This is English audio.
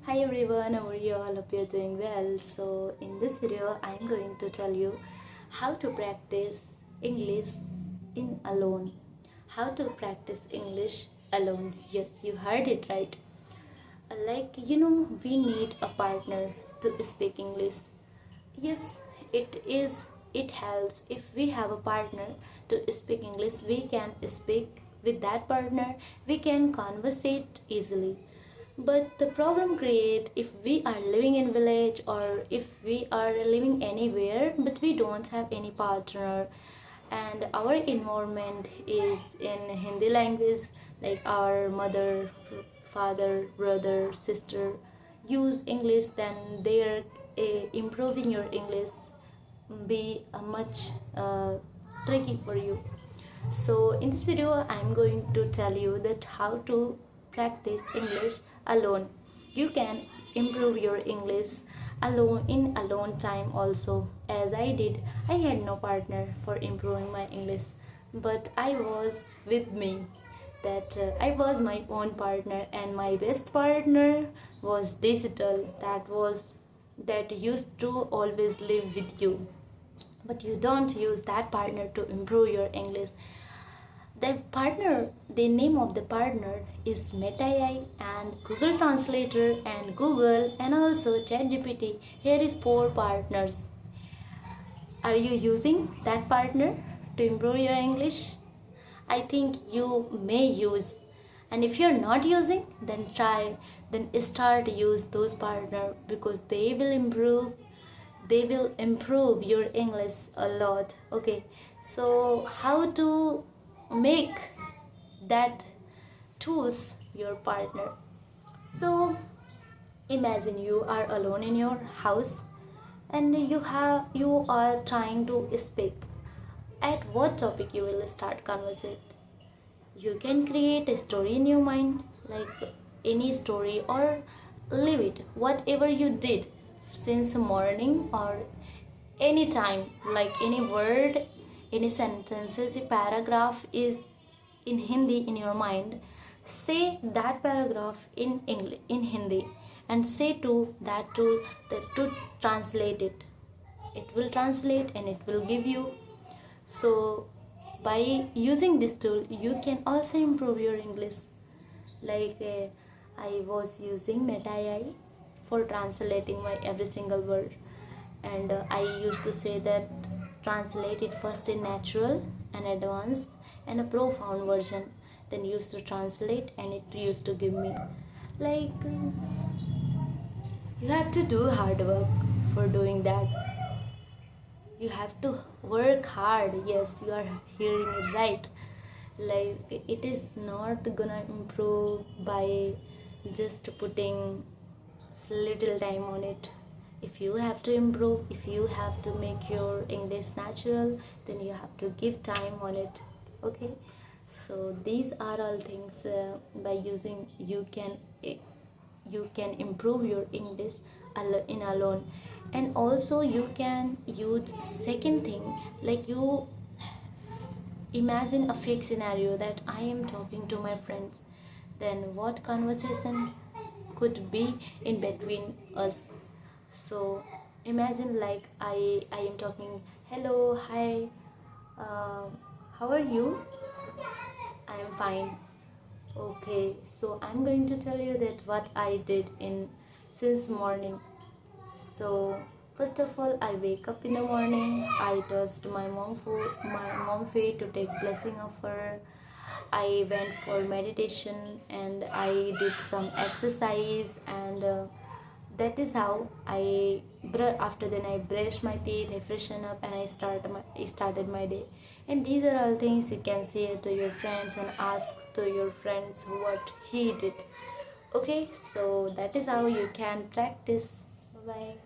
Hi everyone, how are you all? Hope you're doing well. So in this video, I'm going to tell you how to practice English in alone. How to practice English alone. Yes, you heard it right. We need a partner to speak English. Yes, it is. It helps if we have a partner to speak English. We can speak with that partner. We can conversate easily. But the problem create if we are living in village or if we are living anywhere but we don't have any partner and our environment is in Hindi language, like our mother, father, brother, sister use English, then they're improving your English be much tricky for you. So in this video I'm going to tell you that how to practice English alone. You can improve your English alone in alone time also. As I did, I had no partner for improving my English, but I was with me, that I was my own partner, and my best partner was digital, that used to always live with you, but you don't use that partner to improve your English. The name of the partner is Meta AI and Google Translator and Google and also ChatGPT. Here is four partners. Are you using that partner to improve your English? I think you may use. And if you're not using, then start use those partner because they will improve your English a lot. Okay, so how to make that tools your partner? So imagine you are alone in your house and you are trying to speak. At what topic you will start conversate? You can create a story in your mind, like any story, or leave it whatever you did since morning or any time, like any word, any sentences, a paragraph is in Hindi in your mind. Say that paragraph in English, in Hindi, and say to that tool that to translate it. It will translate and it will give you. So by using this tool you can also improve your English. I was using Meta AI for translating my every single word, and I used to say that translate it first in natural and advanced and a profound version, then used to translate and it used to give me like you have to do hard work for doing that. You have to work hard. Yes, you are hearing it right. Like it is not gonna improve by just putting little time on it. If you have to improve, if you have to make your English natural, then you have to give time on it. Okay, so these are all things by using you can improve your English in alone. And also you can use second thing, like you imagine a fake scenario that I am talking to my friends, then what conversation could be in between us. So imagine like I am talking, hello, hi, uh, how are you? I am fine. Okay, so I'm going to tell you that what I did in since morning. So first of all, I wake up in the morning. I touched my mom feet to take blessing of her. I went for meditation and I did some exercise, and that is how after then I brushed my teeth, I freshen up, and I started my day. And these are all things you can say to your friends and ask to your friends what he did. Okay, so that is how you can practice. Bye bye.